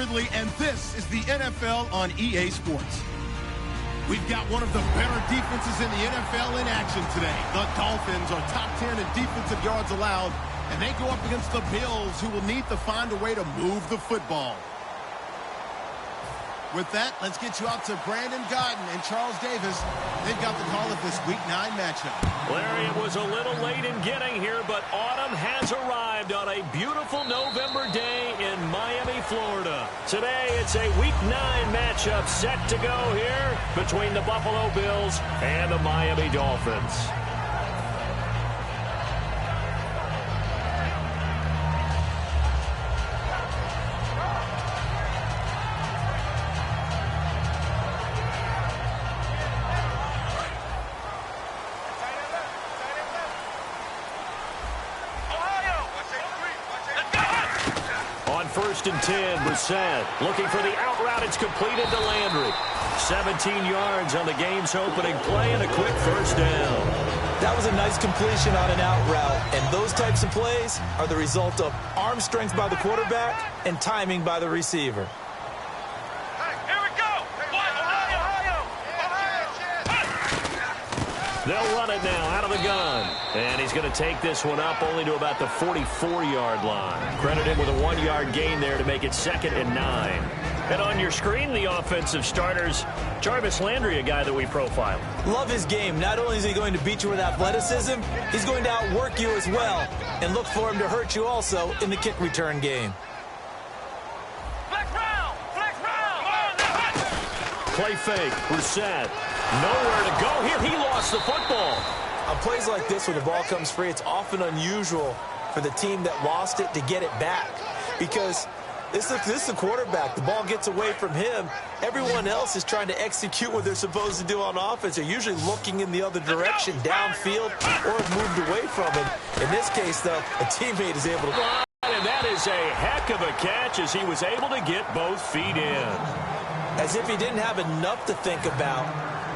Ridley, and this is the NFL on EA Sports. We've got one of the better defenses in the NFL in action today. The Dolphins are top 10 in defensive yards allowed, and they go up against the Bills, who will need to find a way to move the football. With that, let's get you out to Brandon Godden and Charles Davis. They've got the call of this Week 9 matchup. Larry, it was a little late in getting here, but autumn has arrived on a beautiful November day in Miami, Florida. Today, it's a Week 9 matchup set to go here between the Buffalo Bills and the Miami Dolphins. First and 10, Brissett looking for the out route. It's completed to Landry. 17 yards on the game's opening play and a quick first down. That was a nice completion on an out route, and those types of plays are the result of arm strength by the quarterback and timing by the receiver. They'll run it now out of the gun. And he's going to take this one up only to about the 44-yard line. Credit him with a 1-yard gain there to make it 2nd and 9. And on your screen, the offensive starters, Jarvis Landry, a guy that we profiled. Love his game. Not only is he going to beat you with athleticism, he's going to outwork you as well. And look for him to hurt you also in the kick return game. Play fake. Brissett. Nowhere to go here. He lost the football. On plays like this where the ball comes free, it's often unusual for the team that lost it to get it back. Because this is the quarterback. The ball gets away from him. Everyone else is trying to execute what they're supposed to do on offense. They're usually looking in the other direction, downfield, or have moved away from him. In this case, though, a teammate is able to... And that is a heck of a catch as he was able to get both feet in. As if he didn't have enough to think about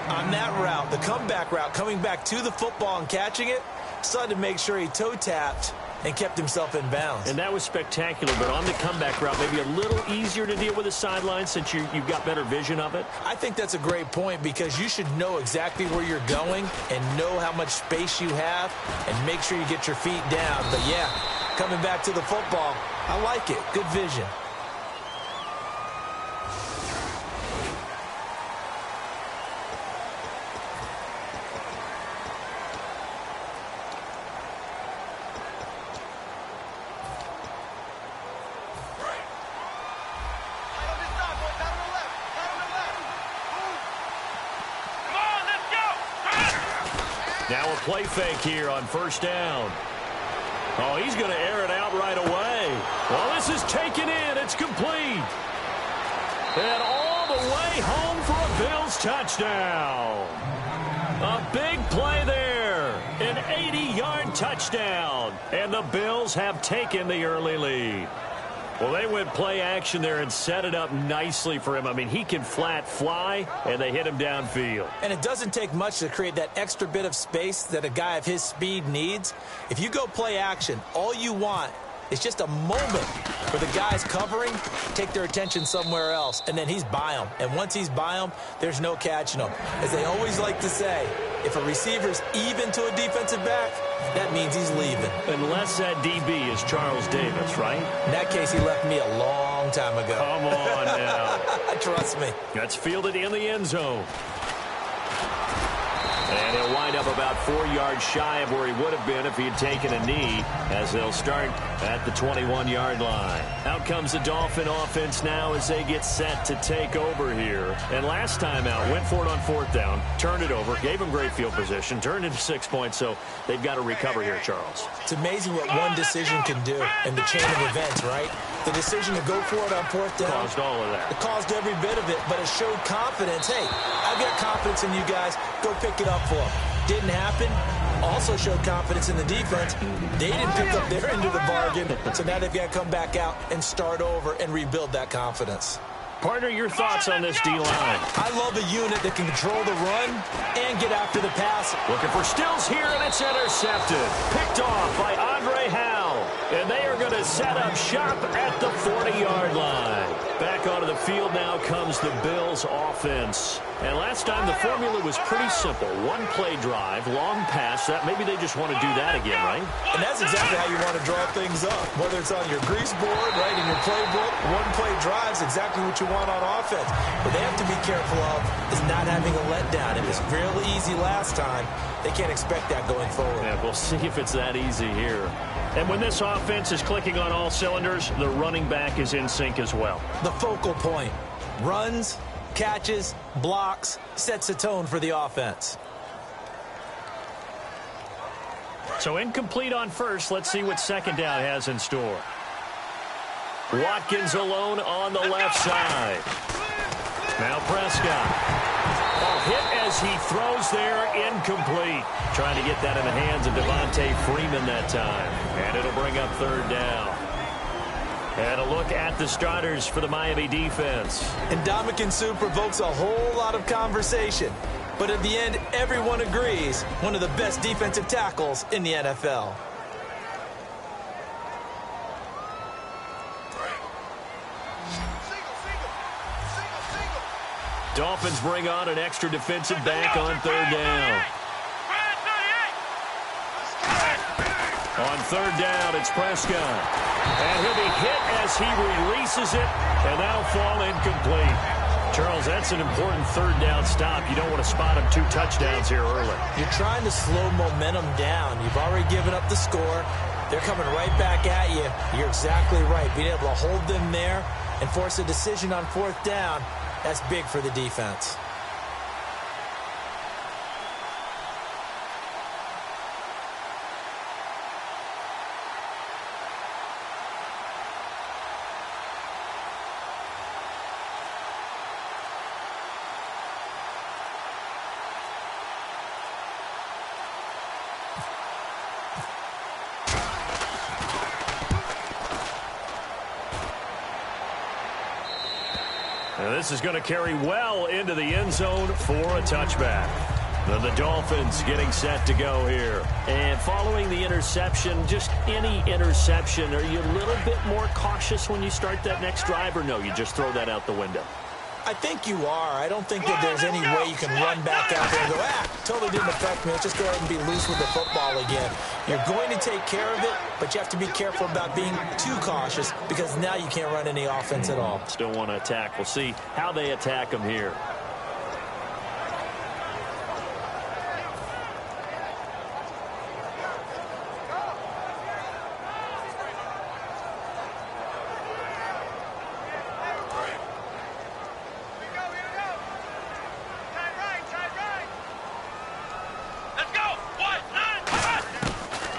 on that route, the comeback route, coming back to the football and catching it, decided to make sure he toe-tapped and kept himself in bounds. And that was spectacular, but on the comeback route, maybe a little easier to deal with the sideline since you've got better vision of it? I think that's a great point because you should know exactly where you're going and know how much space you have and make sure you get your feet down. But, yeah, coming back to the football, I like it. Good vision. Now a play fake here on first down. Oh, he's going to air it out right away. Well, this is taken in. It's complete. And all the way home for a Bills touchdown. A big play there. An 80-yard touchdown. And the Bills have taken the early lead. Well, they went play action there and set it up nicely for him. I mean, he can flat fly, and they hit him downfield. And it doesn't take much to create that extra bit of space that a guy of his speed needs. If you go play action, all you want is just a moment for the guys covering, take their attention somewhere else, and then he's by them. And once he's by them, there's no catching them. As they always like to say, if a receiver's even to a defensive back, that means he's leaving. Unless that DB is Charles Davis, right? In that case, he left me a long time ago. Come on now. Trust me. That's fielded in the end zone. And he'll wind up about 4 yards shy of where he would have been if he had taken a knee, as they'll start at the 21-yard line. Out comes the Dolphin offense now as they get set to take over here. And last time out, went for it on 4th down, turned it over, gave him great field position, turned into 6 points, so they've got to recover here, Charles. It's amazing what one decision can do in the chain of events, right? The decision to go for it on 4th down. Caused all of that. It caused every bit of it, but it showed confidence. Hey, I've got confidence in you guys. Go pick it up for them. Didn't happen. Also showed confidence in the defense. They didn't pick up their end of the bargain, so now they've got to come back out and start over and rebuild that confidence. Partner, your thoughts on this D-line? I love a unit that can control the run and get after the pass. Looking for Stills here, and it's intercepted. Picked off by Andre Howe. And they are going to set up shop at the 40-yard line. Back onto the field now comes the Bills offense. And last time the formula was pretty simple. One-play drive, long pass. That maybe they just want to do that again, right? And that's exactly how you want to draw things up. Whether it's on your grease board, right, in your playbook, one-play drive is exactly what you want on offense. What they have to be careful of is not having a letdown. It was real easy last time. They can't expect that going forward. Yeah, we'll see if it's that easy here. And when this offense is clicking on all cylinders, the running back is in sync as well. The focal point. Runs, catches, blocks, sets a tone for the offense. So incomplete on first. Let's see what second down has in store. Watkins alone on the left side. Now Prescott. Hit as he throws there, incomplete. Trying to get that in the hands of Devontae Freeman that time. And it'll bring up third down. And a look at the starters for the Miami defense. And Ndamukong Suh provokes a whole lot of conversation. But at the end, everyone agrees, one of the best defensive tackles in the NFL. Dolphins bring on an extra defensive back on third down. On third down, it's Prescott. And he'll be hit as he releases it, and that'll fall incomplete. Charles, that's an important third down stop. You don't want to spot him 2 touchdowns here early. You're trying to slow momentum down. You've already given up the score. They're coming right back at you. You're exactly right. Being able to hold them there and force a decision on fourth down, that's big for the defense. And this is going to carry well into the end zone for a touchback. Then the Dolphins getting set to go here. And following the interception, just any interception, are you a little bit more cautious when you start that next drive, or no, you just throw that out the window? I think you are. I don't think that there's any way you can run back out there and go, totally didn't affect me. Let's just go ahead and be loose with the football again. You're going to take care of it, but you have to be careful about being too cautious because now you can't run any offense at all. Still want to attack. We'll see how they attack them here.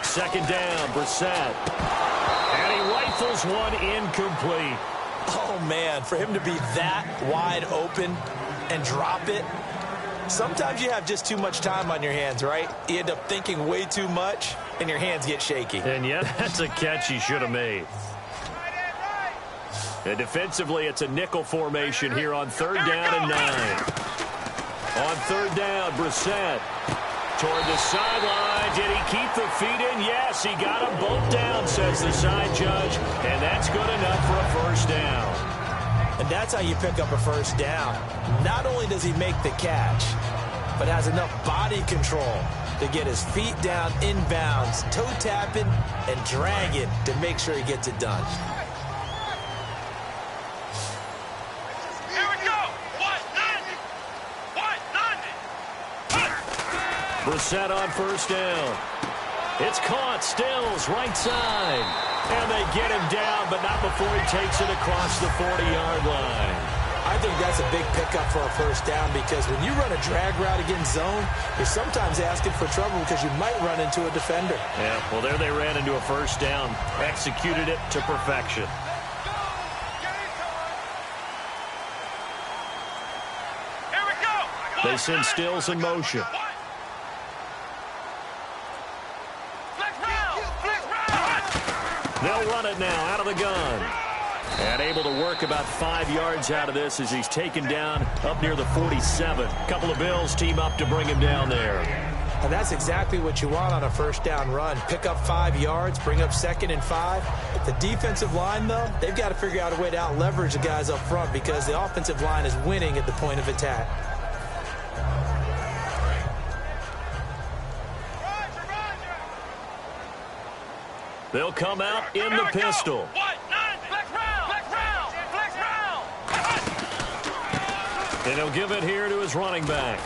Second down, Brissett. And he rifles one incomplete. Oh, man, for him to be that wide open and drop it. Sometimes you have just too much time on your hands, right? You end up thinking way too much, and your hands get shaky. And yet, that's a catch he should have made. And defensively, it's a nickel formation here on third down and 9. On third down, Brissett. Toward the sideline. Did he keep the feet in? Yes, he got them both down, says the side judge. And that's good enough for a first down. And that's how you pick up a first down. Not only does he make the catch, but has enough body control to get his feet down inbounds, toe tapping and dragging to make sure he gets it done. Brissett on first down. It's caught. Stills, right side. And they get him down, but not before he takes it across the 40-yard line. I think that's a big pickup for a first down because when you run a drag route against zone, you're sometimes asking for trouble because you might run into a defender. Yeah, well, there they ran into a first down. Executed it to perfection. Here we go. They send Stills in motion. They'll run it now out of the gun. And able to work about 5 yards out of this as he's taken down up near the 47. A couple of Bills team up to bring him down there. And that's exactly what you want on a first down run. Pick up 5 yards, bring up 2nd and 5. The defensive line, though, they've got to figure out a way to out-leverage the guys up front because the offensive line is winning at the point of attack. They'll come out in the pistol. And he'll give it here to his running back.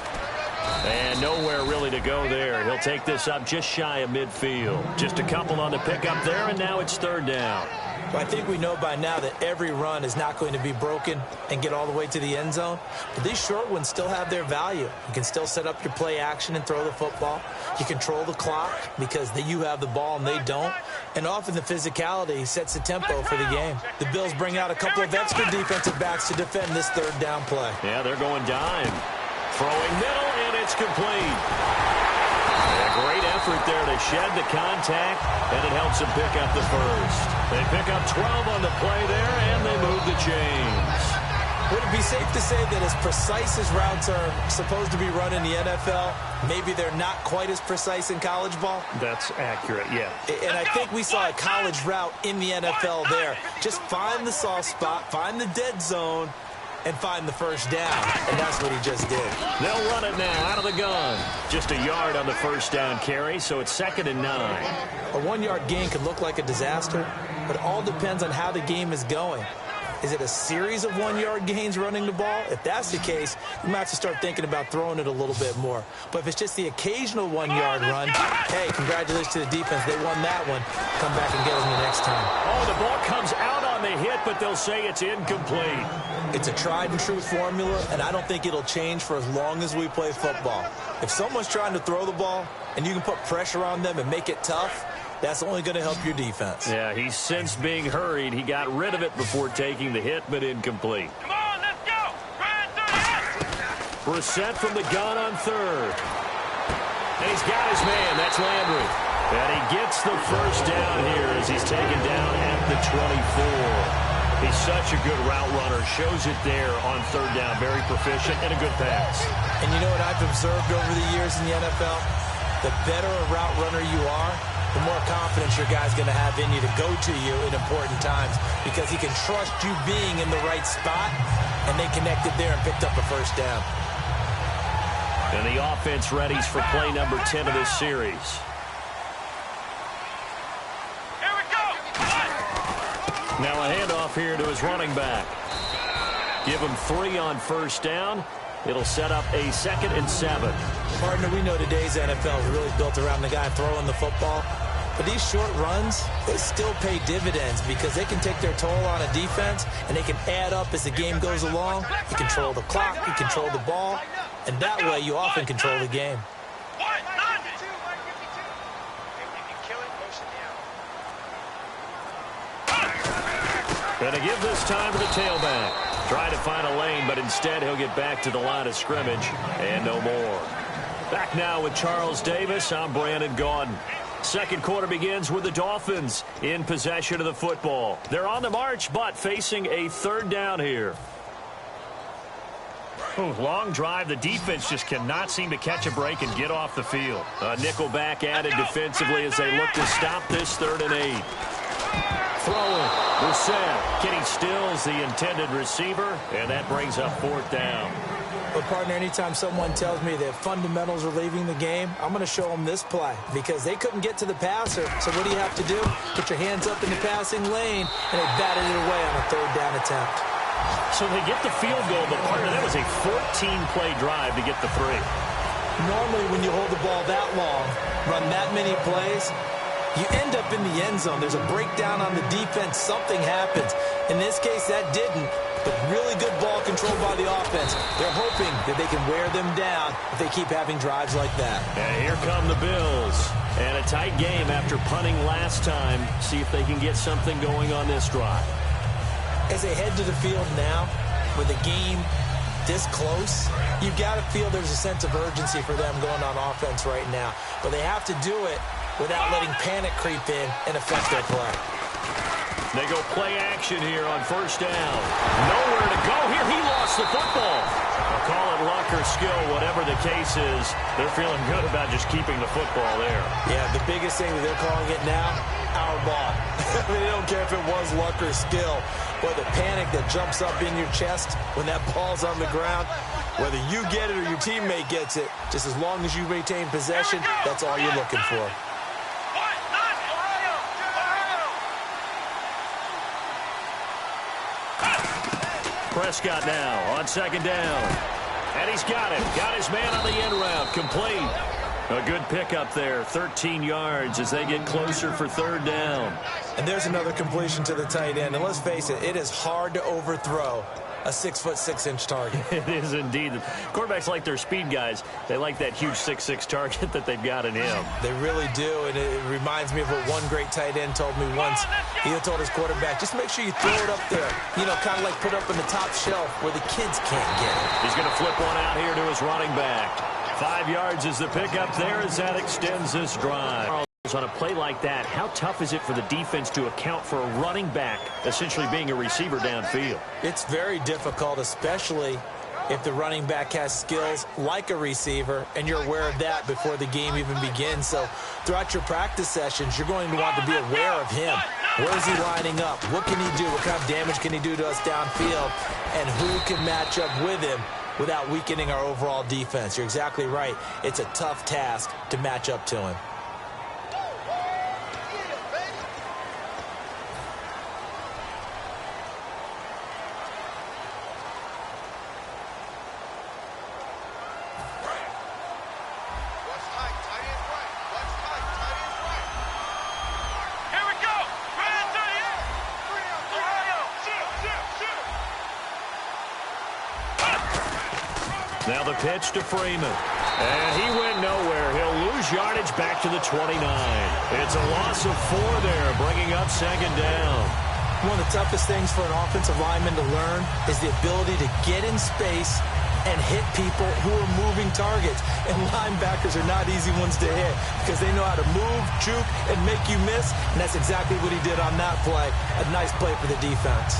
And nowhere really to go there. He'll take this up just shy of midfield. Just a couple on the pickup there, and now it's 3rd down. I think we know by now that every run is not going to be broken and get all the way to the end zone. But these short ones still have their value. You can still set up your play action and throw the football. You control the clock because you have the ball and they don't. And often the physicality sets the tempo for the game. The Bills bring out a couple of extra defensive backs to defend this 3rd down play. Yeah, they're going dime. Throwing middle, and it's complete. A great effort there to shed the contact, and it helps them pick up the first. They pick up 12 on the play there, and they move the chains. Would it be safe to say that as precise as routes are supposed to be run in the NFL, maybe they're not quite as precise in college ball? That's accurate, yeah. And I think we saw a college route in the NFL there. Just find the soft spot, find the dead zone, and find the first down. And that's what he just did. They'll run it now out of the gun. Just a yard on the first down carry, so it's 2nd and 9. A 1-yard gain could look like a disaster, but it all depends on how the game is going. Is it a series of 1-yard gains running the ball? If that's the case, you might have to start thinking about throwing it a little bit more. But if it's just the occasional 1-yard run, hey, congratulations to the defense. They won that one. Come back and get them the next time. Oh, the ball comes out on the hit, but they'll say it's incomplete. It's a tried-and-true formula, and I don't think it'll change for as long as we play football. If someone's trying to throw the ball and you can put pressure on them and make it tough, that's only going to help your defense. Yeah, he's since being hurried. He got rid of it before taking the hit, but incomplete. Come on, let's go. Brissett from the gun on 3rd. And he's got his man. That's Landry. And he gets the first down here as he's taken down at the 24. He's such a good route runner. Shows it there on 3rd down. Very proficient and a good pass. And you know what I've observed over the years in the NFL? The better a route runner you are, the more confidence your guy's going to have in you to go to you in important times because he can trust you being in the right spot, and they connected there and picked up a first down. And the offense readies for play number 10 of this series. Here we go. Now a handoff here to his running back. Give him 3 on first down. It'll set up a 2nd and 7. Partner, we know today's NFL is really built around the guy throwing the football. But these short runs, they still pay dividends because they can take their toll on a defense and they can add up as the game goes along. You control the clock, you control the ball, and that way you often control the game. Going to give this time to the tailback. Try to find a lane, but instead he'll get back to the line of scrimmage and no more. Back now with Charles Davis. I'm Brandon Gaudin. Second quarter begins with the Dolphins in possession of the football. They're on the march, but facing a 3rd down here. Long drive. The defense just cannot seem to catch a break and get off the field. A nickel back added defensively as they look to stop this 3rd and 8. Throwing. Brissett getting still as the intended receiver, and that brings up 4th down. But, partner, anytime someone tells me that fundamentals are leaving the game, I'm going to show them this play because they couldn't get to the passer. So what do you have to do? Put your hands up in the passing lane, and they batted it away on a 3rd down attempt. So they get the field goal, but, partner, that was a 14-play drive to get the 3. Normally, when you hold the ball that long, run that many plays, you end up in the end zone. There's a breakdown on the defense. Something happens. In this case, that didn't. But really good ball control by the offense. They're hoping that they can wear them down if they keep having drives like that. And here come the Bills. And a tight game after punting last time. See if they can get something going on this drive. As they head to the field now, with the game this close, you've got to feel there's a sense of urgency for them going on offense right now. But they have to do it without letting panic creep in and affect their play. They go play action here on first down. Nowhere to go here. He lost the football. I'll call it luck or skill, whatever the case is. They're feeling good about just keeping the football there. Yeah, the biggest thing that they're calling it now, our ball. I mean, they don't care if it was luck or skill. But the panic that jumps up in your chest when that ball's on the ground, whether you get it or your teammate gets it, just as long as you maintain possession, that's all you're looking for. Prescott now on second down. And he's got it. Got his man on the end route. Complete. A good pickup there. 13 yards as they get closer for third down. And there's another completion to the tight end. And let's face it, it is hard to overthrow a 6'6" target. It is indeed. Quarterbacks like their speed guys. They like that huge 6'6" target that they've got in him. They really do, and it reminds me of what one great tight end told me once. He told his quarterback, just make sure you throw it up there. You know, kind of like put up in the top shelf where the kids can't get it. He's going to flip one out here to his running back. 5 yards is the pickup there as that extends this drive. On a play like that, how tough is it for the defense to account for a running back essentially being a receiver downfield? It's very difficult, especially if the running back has skills like a receiver, and you're aware of that before the game even begins. So throughout your practice sessions, you're going to want to be aware of him. Where is he lining up? What can he do? What kind of damage can he do to us downfield? And who can match up with him without weakening our overall defense? You're exactly right. It's a tough task to match up to him. Now the pitch to Freeman. And he went nowhere. He'll lose yardage back to the 29. It's a loss of 4 there, bringing up second down. One of the toughest things for an offensive lineman to learn is the ability to get in space and hit people who are moving targets. And linebackers are not easy ones to hit because they know how to move, juke, and make you miss. And that's exactly what he did on that play. A nice play for the defense.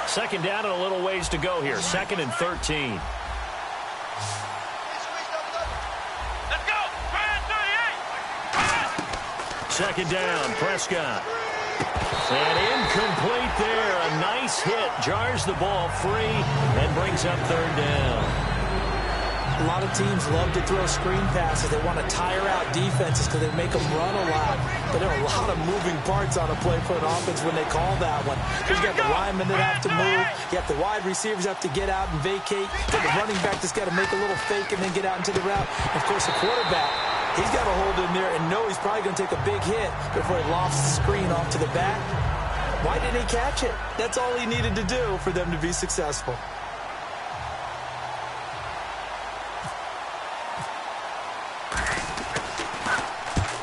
Second down and a little ways to go here. 2nd and 13. Let's go. 38. Second down, Prescott. And incomplete there. A nice hit. Jars the ball free and brings up third down. A lot of teams love to throw screen passes. They want to tire out defenses because they make them run a lot. But there are a lot of moving parts on a play for an offense when they call that one. Because you got the linemen that have to move. You have the wide receivers have to get out and vacate. Then the running back that's got to make a little fake and then get out into the route. And of course, the quarterback, he's got to hold in there and know he's probably going to take a big hit before he lofts the screen off to the back. Why didn't he catch it? That's all he needed to do for them to be successful.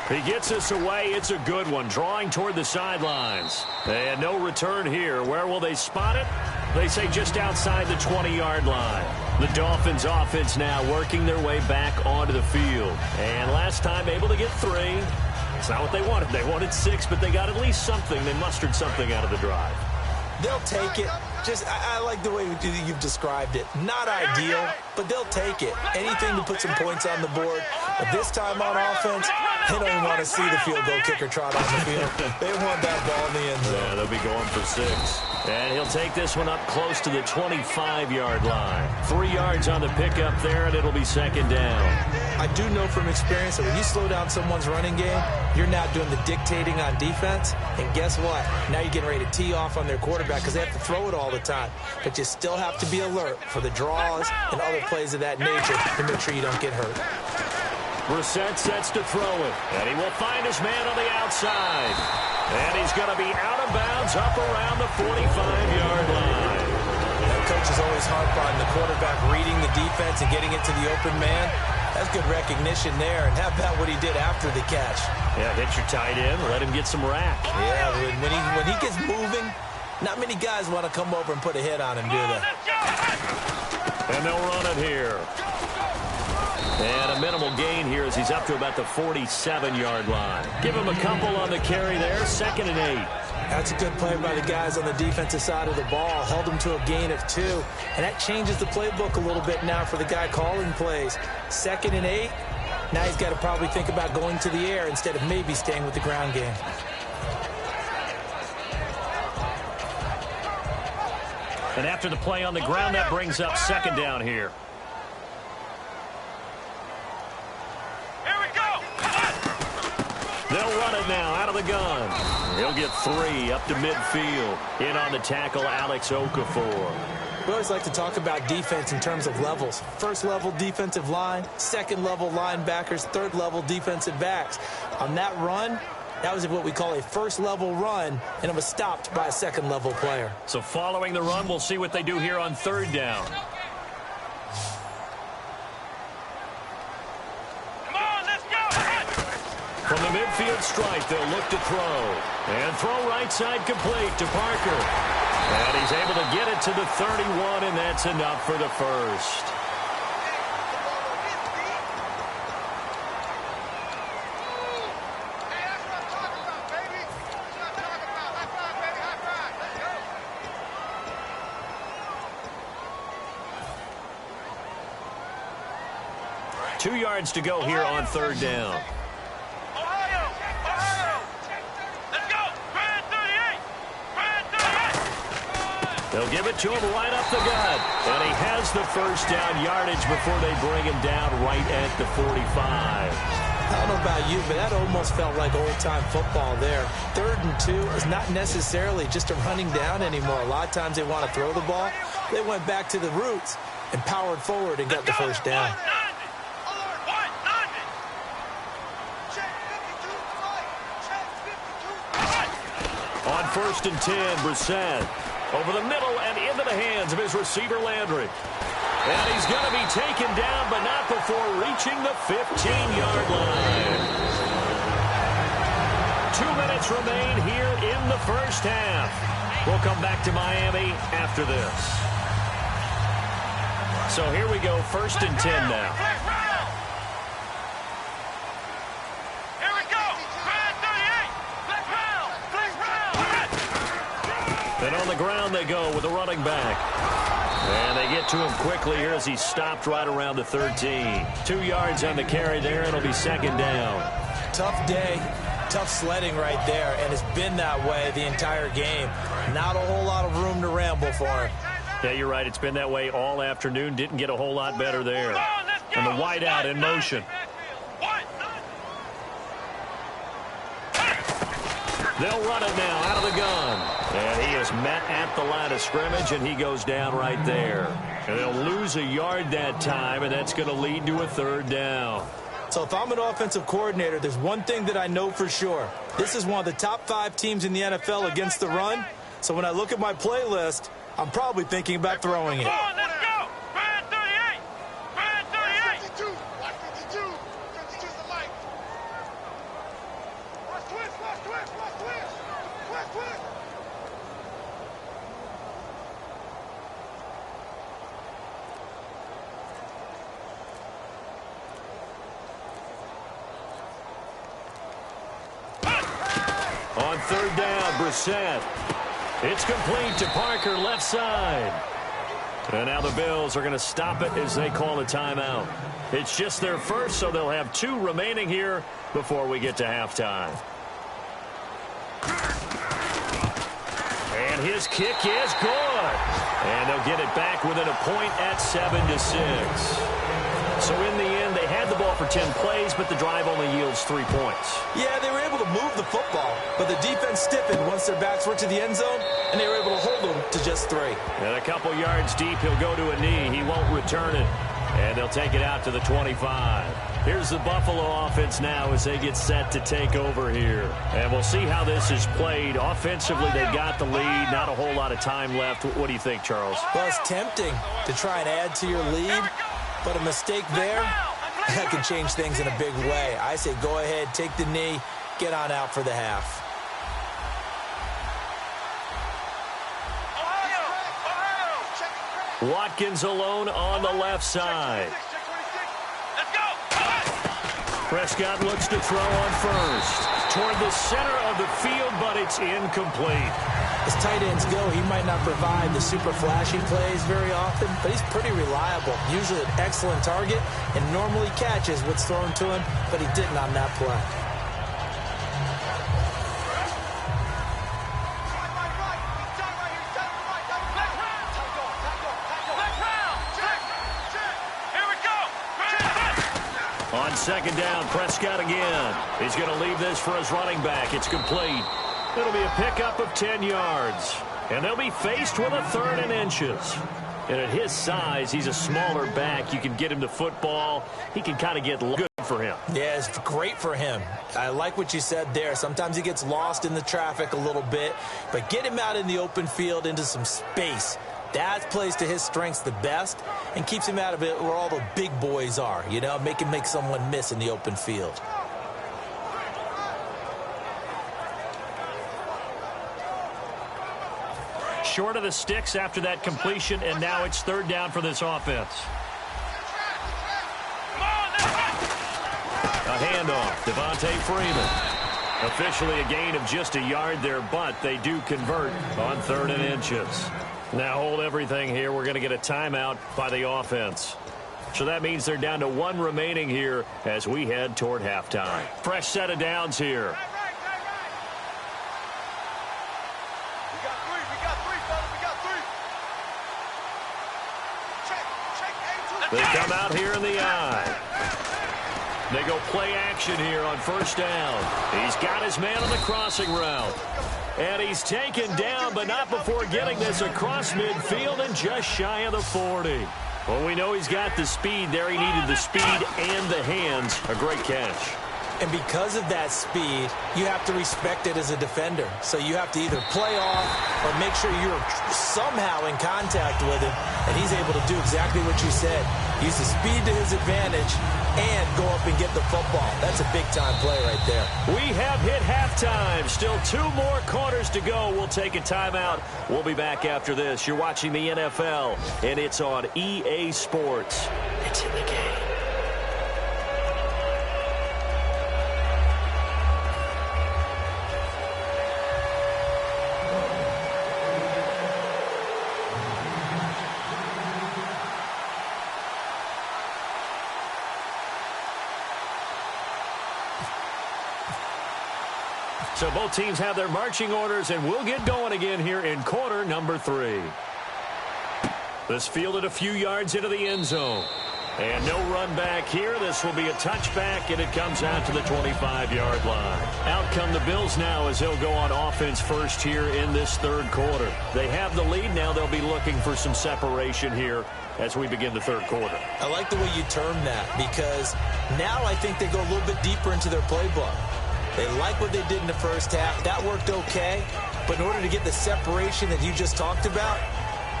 He gets us away. It's a good one. Drawing toward the sidelines. And no return here. Where will they spot it? They say just outside the 20-yard line. The Dolphins offense now working their way back onto the field. And last time able to get 3. It's not what they wanted. They wanted 6, but they got at least something. They mustered something out of the drive. They'll take it. I like the way you've described it. Not ideal, but they'll take it. Anything to put some points on the board. But this time on offense, they don't even want to see the field goal kicker trot on the field. They want that ball in the end zone. Yeah, they'll be going for 6. And he'll take this one up close to the 25-yard line. 3 yards on the pickup there, and it'll be second down. I do know from experience that when you slow down someone's running game, you're now doing the dictating on defense. And guess what? Now you're getting ready to tee off on their quarterback because they have to throw it all the time. But you still have to be alert for the draws and other plays of that nature to make sure you don't get hurt. Brissett sets to throw it, and he will find his man on the outside. And he's going to be out of bounds up around the 45-yard line. Coaches always harp on the quarterback reading the defense and getting it to the open man. That's good recognition there. And how about what he did after the catch? Yeah, hit your tight end, let him get some rack. Yeah, when he gets moving, not many guys want to come over and put a hit on him, do they? And they'll run it here. And a minimal gain here as he's up to about the 47-yard line. Give him a couple on the carry there, 2nd and 8. That's a good play by the guys on the defensive side of the ball. Held him to a gain of 2. And that changes the playbook a little bit now for the guy calling plays. 2nd and 8. Now he's got to probably think about going to the air instead of maybe staying with the ground game. And after the play on the ground, that brings up 2nd down here. Here we go. They'll run it now out of the gun. He'll get 3 up to midfield. In on the tackle, Alex Okafor. We always like to talk about defense in terms of levels. First level defensive line, second level linebackers, third level defensive backs. On that run, that was what we call a first level run, and it was stopped by a second level player. So following the run, we'll see what they do here on 3rd down. Come on, let's go. From the midfield stripe, they'll look to throw. And throw right side complete to Parker. And he's able to get it to the 31, and that's enough for the first. Ohio, 2 yards to go here on 3rd down. Ohio. Let's go. Brand 38. Brand 38. They'll give it to him right up the gut. And he has the first down yardage before they bring him down right at the 45. I don't know about you, but that almost felt like old-time football there. 3rd and 2 is not necessarily just a running down anymore. A lot of times they want to throw the ball. They went back to the roots and powered forward and got the first down. On 1st and 10, Brissett over the middle and into the hands of his receiver, Landry. And he's going to be taken down, but not before reaching the 15-yard line. 2 minutes remain here in the first half. We'll come back to Miami after this. So here we go, 1st and 10 now. Here we go. Brand 38. And on the ground they go with the running back. And they get to him quickly here as he stopped right around the 13. 2 yards on the carry there, and it'll be 2nd down. Tough day, tough sledding right there, and it's been that way the entire game. Not a whole lot of room to ramble for him. Yeah, you're right. It's been that way all afternoon. Didn't get a whole lot better there. And the wide out in motion. They'll run it now out of the gun. And he is met at the line of scrimmage, and he goes down right there. And they'll lose a yard that time, and that's going to lead to a 3rd down. So if I'm an offensive coordinator, there's one thing that I know for sure. This is one of the top 5 teams in the NFL against the run. So when I look at my playlist, I'm probably thinking about throwing it. On 3rd down, Brissett. It's complete to Parker, left side. And now the Bills are going to stop it as they call a timeout. It's just their first, so they'll have 2 remaining here before we get to halftime. And his kick is good. And they'll get it back within a point at 7-6. So in the end, they had the ball for 10 plays, but the drive only yields 3 points. Yeah, they were able to move the football, but the defense stiffened once their backs were to the end zone, and they were able to hold them to just 3. And a couple yards deep, he'll go to a knee. He won't return it. And they'll take it out to the 25. Here's the Buffalo offense now as they get set to take over here. And we'll see how this is played. Offensively, they got the lead. Not a whole lot of time left. What do you think, Charles? Well, it's tempting to try and add to your lead, but a mistake there, that can change things in a big way. I say go ahead, take the knee, get on out for the half. Watkins alone on the left side. Let's go. Prescott looks to throw on first. Toward the center of the field, but it's incomplete. As tight ends go, he might not provide the super flashy plays very often, but he's pretty reliable. Usually an excellent target and normally catches what's thrown to him, but he didn't on that play. On second down, Prescott again. He's going to leave this for his running back. It's complete. It'll be a pickup of 10 yards. And they'll be faced with a 3rd and inches. And at his size, he's a smaller back. You can get him to football. He can kind of get good for him. Yeah, it's great for him. I like what you said there. Sometimes he gets lost in the traffic a little bit. But get him out in the open field into some space. That plays to his strengths the best and keeps him out of it where all the big boys are, you know, make someone miss in the open field. Short of the sticks after that completion, and now it's 3rd down for this offense. A handoff, Devontae Freeman. Officially a gain of just a yard there, but they do convert on 3rd and inches. Now hold everything here. We're going to get a timeout by the offense. So that means they're down to 1 remaining here as we head toward halftime. Fresh set of downs here. They come out here in the eye. They go play action here on 1st down. He's got his man on the crossing route. And he's taken down, but not before getting this across midfield and just shy of the 40. Well, we know he's got the speed there. He needed the speed and the hands. A great catch. And because of that speed, you have to respect it as a defender. So you have to either play off or make sure you're somehow in contact with him. And he's able to do exactly what you said. Use the speed to his advantage and go up and get the football. That's a big-time play right there. We have hit halftime. Still 2 more quarters to go. We'll take a timeout. We'll be back after this. You're watching the NFL, and it's on EA Sports. It's in the game. So both teams have their marching orders, and we'll get going again here in quarter number 3. This fielded a few yards into the end zone. And no run back here. This will be a touchback, and it comes out to the 25-yard line. Out come the Bills now as they'll go on offense first here in this 3rd quarter. They have the lead. Now they'll be looking for some separation here as we begin the 3rd quarter. I like the way you term that because now I think they go a little bit deeper into their playbook. They like what they did in the first half. That worked okay. But in order to get the separation that you just talked about,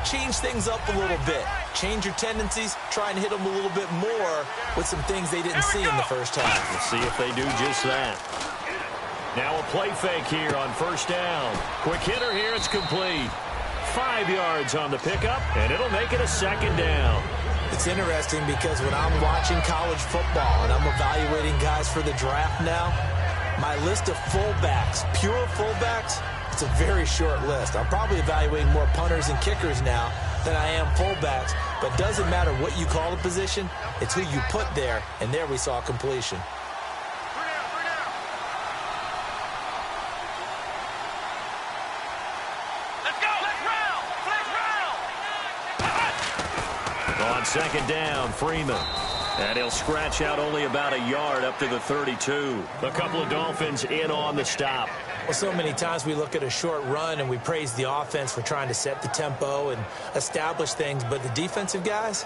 change things up a little bit. Change your tendencies. Try and hit them a little bit more with some things they didn't see in the first half. Let's see if they do just that. Now a play fake here on 1st down. Quick hitter here. It's complete. 5 yards on the pickup, and it'll make it a 2nd down. It's interesting because when I'm watching college football and I'm evaluating guys for the draft now, my list of fullbacks, pure fullbacks, it's a very short list. I'm probably evaluating more punters and kickers now than I am fullbacks. But it doesn't matter what you call a position, it's who you put there, and there we saw completion. Let's go! Let's round! On 2nd down, Freeman. And he'll scratch out only about a yard up to the 32. A couple of Dolphins in on the stop. Well, so many times we look at a short run and we praise the offense for trying to set the tempo and establish things. But the defensive guys,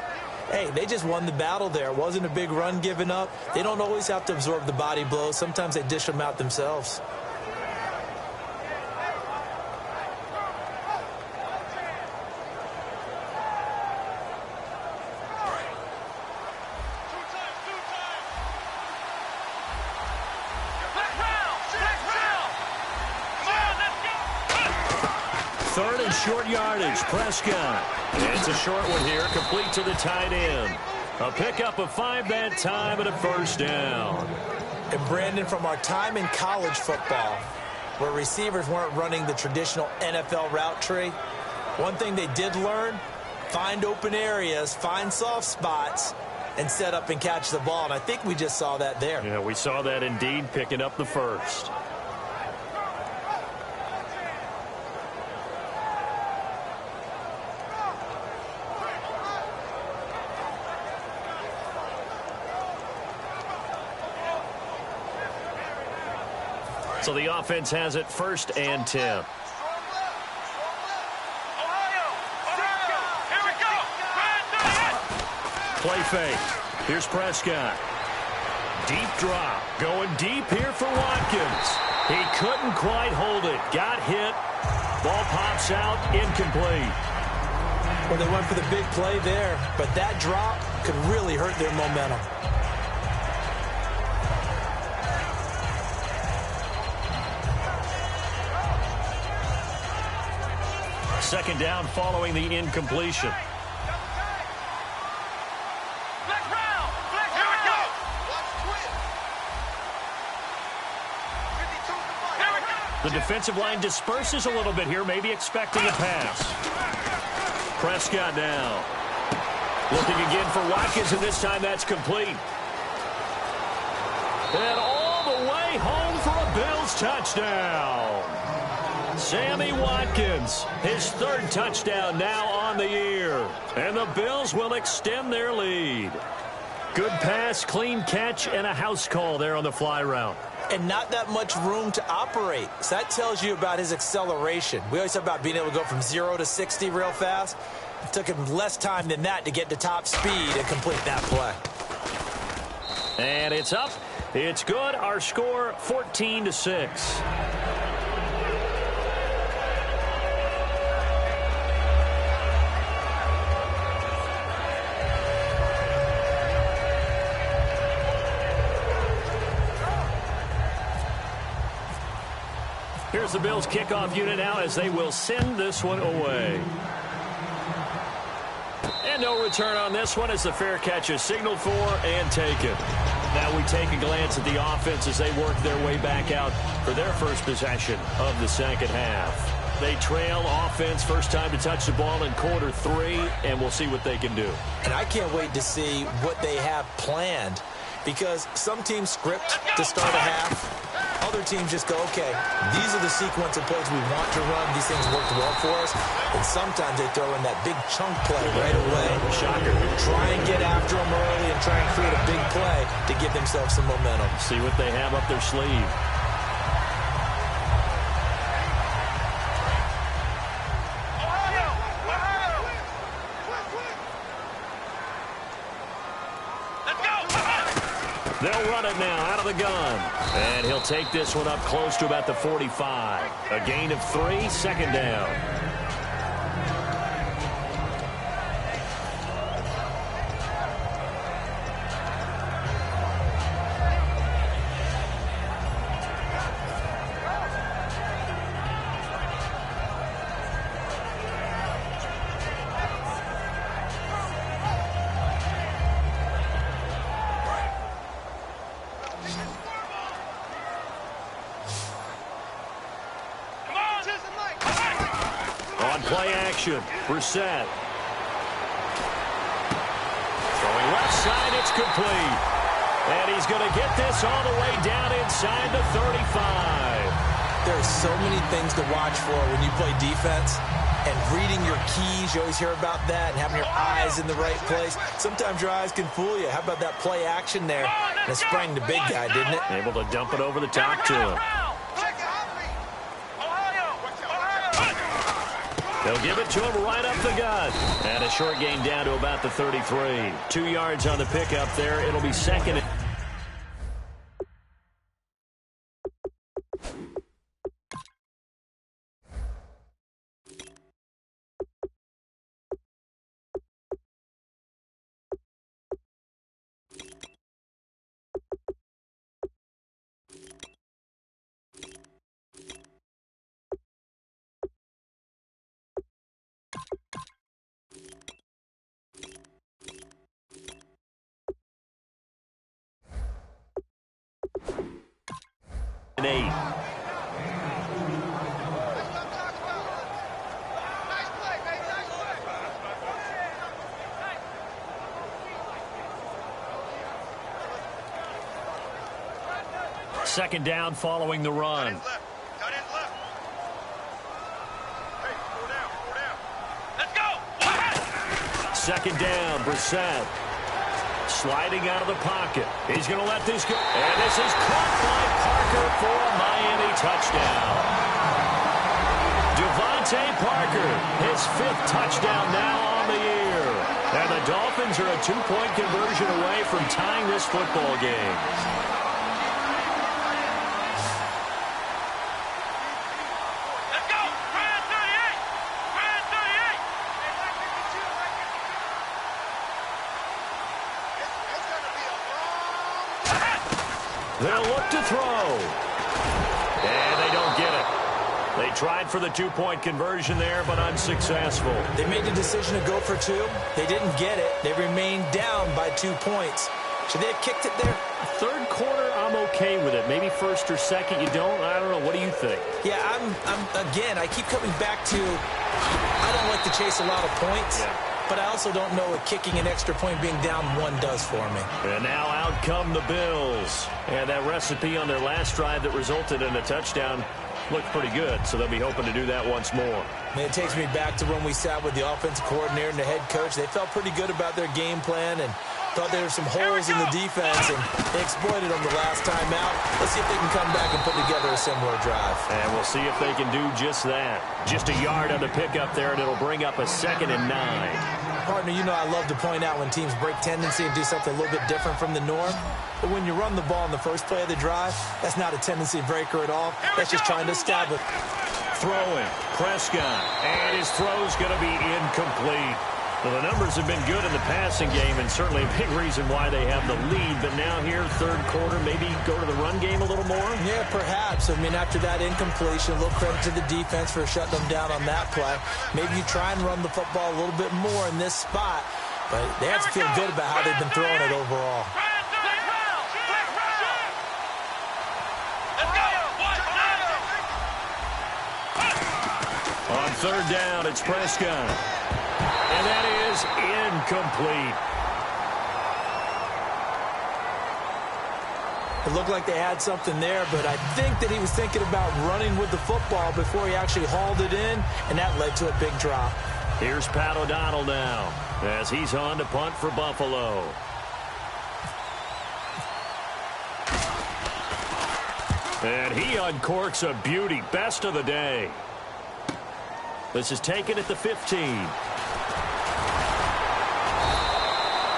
hey, they just won the battle there. It wasn't a big run given up. They don't always have to absorb the body blows. Sometimes they dish them out themselves. Third and short yardage, Prescott. It's a short one here, complete to the tight end. A pickup of 5 that time and a first down. And Brandon, from our time in college football, where receivers weren't running the traditional NFL route tree, one thing they did learn, find open areas, find soft spots, and set up and catch the ball. And I think we just saw that there. Yeah, we saw that indeed, picking up the first. So the offense has it 1st and 10. Play fake. Here's Prescott. Deep drop. Going deep here for Watkins. He couldn't quite hold it. Got hit. Ball pops out. Incomplete. Well, they went for the big play there, but that drop could really hurt their momentum. Second down following the incompletion. The defensive line disperses a little bit here, maybe expecting a pass. Prescott now. Looking again for Watkins, and this time that's complete. And all the way home for a Bills touchdown. Sammy Watkins, his 3rd touchdown now on the year. And the Bills will extend their lead. Good pass, clean catch, and a house call there on the fly route. And not that much room to operate. So that tells you about his acceleration. We always talk about being able to go from 0 to 60 real fast. It took him less time than that to get to top speed and complete that play. And it's up. It's good. Our score, 14-6. Here's the Bills kickoff unit now as they will send this one away. And no return on this one as the fair catch is signaled for and taken. Now we take a glance at the offense as they work their way back out for their first possession of the second half. They trail offense, first time to touch the ball in quarter 3, and we'll see what they can do. And I can't wait to see what they have planned, because some teams script to start a half. Other teams just go, okay, these are the sequence of plays we want to run. These things worked well for us. And sometimes they throw in that big chunk play right away. Shocker. Try and get after them early and try and create a big play to give themselves some momentum. See what they have up their sleeve. They'll run it now out of the gun. And he'll take this one up close to about the 45. A gain of 3, 2nd down. Play action. Brissett. Throwing left side, it's complete. And he's going to get this all the way down inside the 35. There's so many things to watch for when you play defense. And reading your keys, you always hear about that, and having your eyes in the right place. Sometimes your eyes can fool you. How about that play action there? And it sprang the big guy, didn't it? Able to dump it over the top to him. They'll give it to him right up the gut. And a short gain down to about the 33. 2 yards on the pickup there. It'll be 2nd. And 8. Second down following the run. Let's go. Second down, Brissett. Sliding out of the pocket. He's going to let this go. And this is caught by Parker for a Miami touchdown. Devontae Parker, his 5th touchdown now on the year. And the Dolphins are a 2-point conversion away from tying this football game. They'll look to throw. And they don't get it. They tried for the 2-point conversion there, but unsuccessful. They made the decision to go for 2. They didn't get it. They remained down by 2 points. Should they have kicked it there? Third quarter, I'm okay with it. Maybe first or second, you don't. I don't know. What do you think? Yeah, again, I keep coming back to I don't like to chase a lot of points. Yeah. But I also don't know what kicking an extra point being down 1 does for me. And now out come the Bills. And that recipe on their last drive that resulted in a touchdown looked pretty good, so they'll be hoping to do that once more. And it takes me back to when we sat with the offensive coordinator and the head coach. They felt pretty good about their game plan and thought there were some holes in the defense, and they exploited them the last time out. Let's see if they can come back and put together a similar drive. And we'll see if they can do just that. Just a yard on the pickup there, and it'll bring up a 2nd and 9. Partner, you know I love to point out when teams break tendency and do something a little bit different from the norm. But when you run the ball in the first play of the drive, that's not a tendency breaker at all. That's just trying to establish. Throwing, Prescott, and his throw's going to be incomplete. Well, the numbers have been good in the passing game, and certainly a big reason why they have the lead. But now here, third quarter, maybe go to the run game a little more? Yeah, perhaps. I mean, after that incompletion, a little credit to the defense for shutting them down on that play. Maybe you try and run the football a little bit more in this spot. But they have to feel good about how they've been throwing it overall. On third down, it's Prescott. And that is incomplete. It looked like they had something there, but I think that he was thinking about running with the football before he actually hauled it in, and that led to a big drop. Here's Pat O'Donnell now as he's on to punt for Buffalo. And he uncorks a beauty. Best of the day. This is taken at the 15.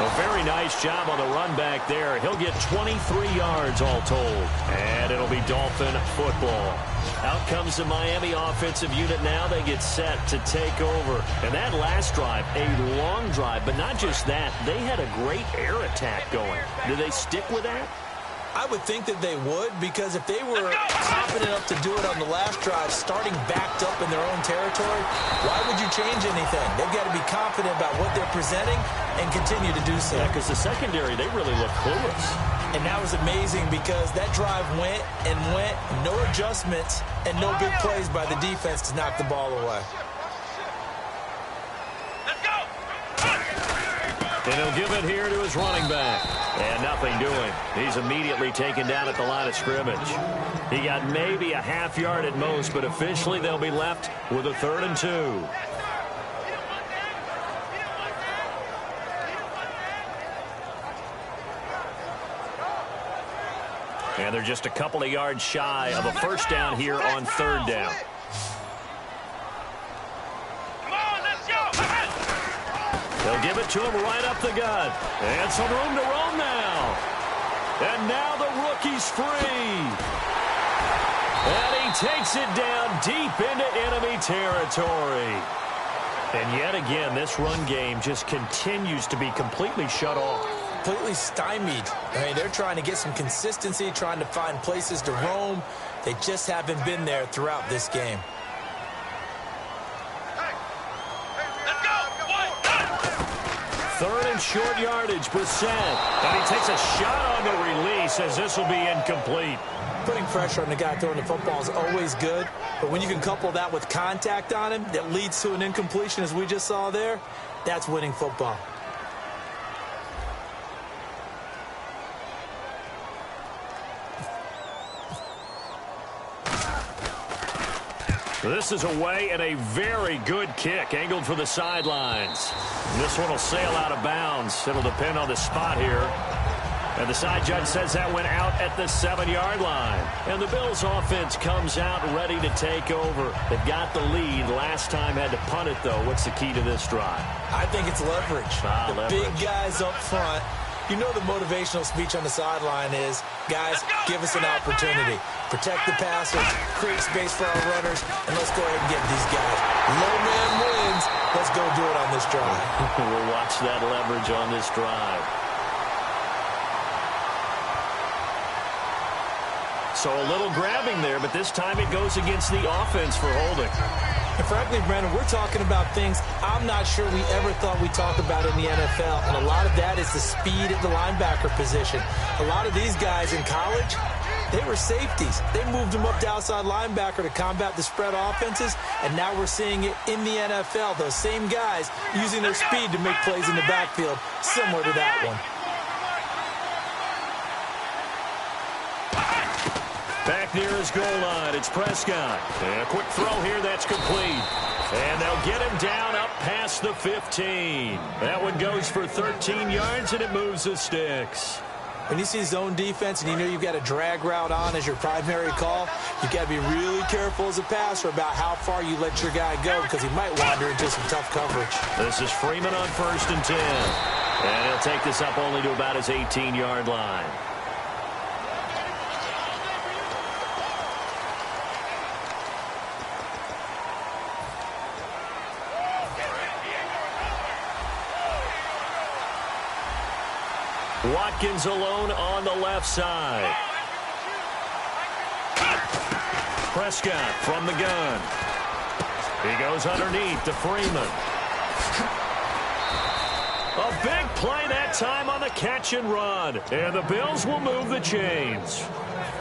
A very nice job on the run back there. He'll get 23 yards all told. And it'll be Dolphin football. Out comes the Miami offensive unit now. They get set to take over. And that last drive, a long drive, but not just that. They had a great air attack going. Do they stick with that? I would think that they would, because if they were confident enough to do it on the last drive, starting backed up in their own territory, why would you change anything? They've got to be confident about what they're presenting and continue to do so. Yeah, because the secondary, they really look clueless. And that was amazing because that drive went and went, no adjustments, and no big plays by the defense to knock the ball away. And he'll give it here to his running back. And nothing doing. He's immediately taken down at the line of scrimmage. He got maybe a half yard at most, but officially they'll be left with a 3rd and 2. And they're just a couple of yards shy of a first down here on 3rd down. They'll give it to him right up the gut. And some room to roam now. And now the rookie's free. And he takes it down deep into enemy territory. And yet again, this run game just continues to be completely shut off. Completely stymied. I mean, they're trying to get some consistency, trying to find places to roam. They just haven't been there throughout this game. Third and short yardage, Brissett. And he takes a shot on the release. says this will be incomplete. Putting pressure on the guy throwing the football is always good, but when you can couple that with contact on him that leads to an incompletion, as we just saw there, that's winning football. This is away and a very good kick, angled for the sidelines. This one will sail out of bounds. It'll depend on the spot here. And the side judge says that went out at the 7-yard line. And the Bills offense comes out ready to take over. They've got the lead. Last time had to punt it, though. What's the key to this drive? I think it's leverage. Leverage. Big guys up front. You know the motivational speech on the sideline is, guys, give us an opportunity. Protect the passers, create space for our runners, and let's go ahead and get these guys. Low man wins. Let's go do it on this drive. We'll watch that leverage on this drive. So a little grabbing there, but this time it goes against the offense for holding. And frankly, Brandon, we're talking about things I'm not sure we ever thought we'd talk about in the NFL. And a lot of that is the speed at the linebacker position. A lot of these guys in college, they were safeties. They moved them up to outside linebacker to combat the spread offenses. And now we're seeing it in the NFL. Those same guys using their speed to make plays in the backfield, similar to that one. Back near his goal line, it's Prescott. And a quick throw here, that's complete. And they'll get him down up past the 15. That one goes for 13 yards, and it moves the sticks. When you see zone defense and you know you've got a drag route on as your primary call, you've got to be really careful as a passer about how far you let your guy go because he might wander into some tough coverage. This is Freeman on 1st and 10. And he'll take this up only to about his 18-yard line. Watkins alone on the left side. Prescott from the gun. He goes underneath to Freeman. A big play that time on the catch and run. And the Bills will move the chains.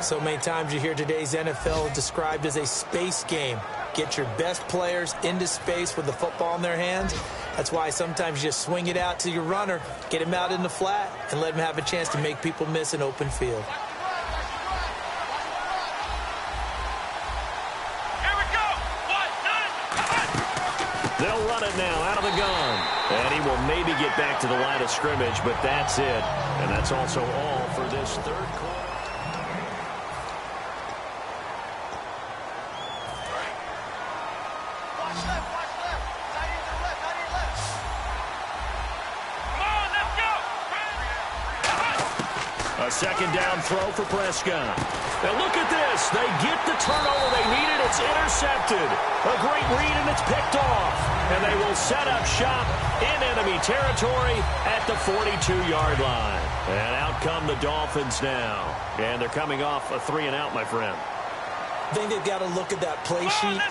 So many times you hear today's NFL described as a space game. Get your best players into space with the football in their hands. That's why sometimes you just swing it out to your runner, get him out in the flat, and let him have a chance to make people miss an open field. Here we go. 1, 9. They'll run it now out of the gun. And he will maybe get back to the line of scrimmage, but that's it. And that's also all for this third quarter. Second down throw for Prescott. Now look at this. They get the turnover they needed. It's intercepted. A great read, and it's picked off. And they will set up shop in enemy territory at the 42-yard line. And out come the Dolphins now. And they're coming off a 3-and-out, my friend. I think they've got to look at that play sheet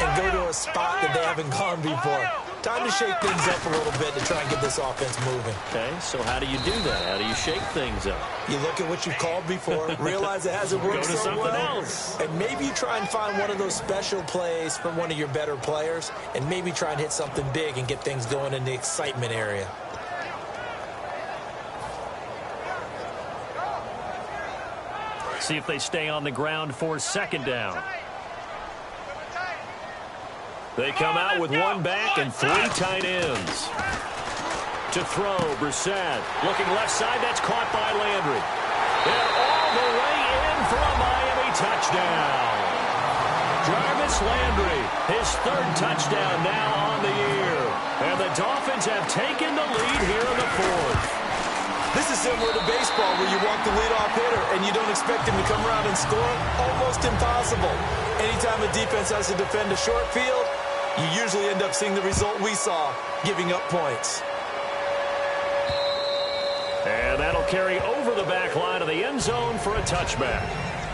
and go to a spot that they haven't gone before. Time to shake things up a little bit to try and get this offense moving. Okay, so how do you do that? How do you shake things up? You look at what you've called before, realize it hasn't worked so well, else. and maybe you try and find one of those special plays from one of your better players, and maybe try and hit something big and get things going in the excitement area. See if they stay on the ground for second down. They come out with one back and 3 tight ends. To throw, Brissett. Looking left side, that's caught by Landry. And all the way in for a Miami touchdown. Jarvis Landry, his 3rd touchdown now on the year. And the Dolphins have taken the lead here in the 4th. This is similar to baseball where you walk the leadoff hitter and you don't expect him to come around and score. Almost impossible. Anytime a defense has to defend a short field, you usually end up seeing the result we saw, giving up points. And that'll carry over the back line of the end zone for a touchback.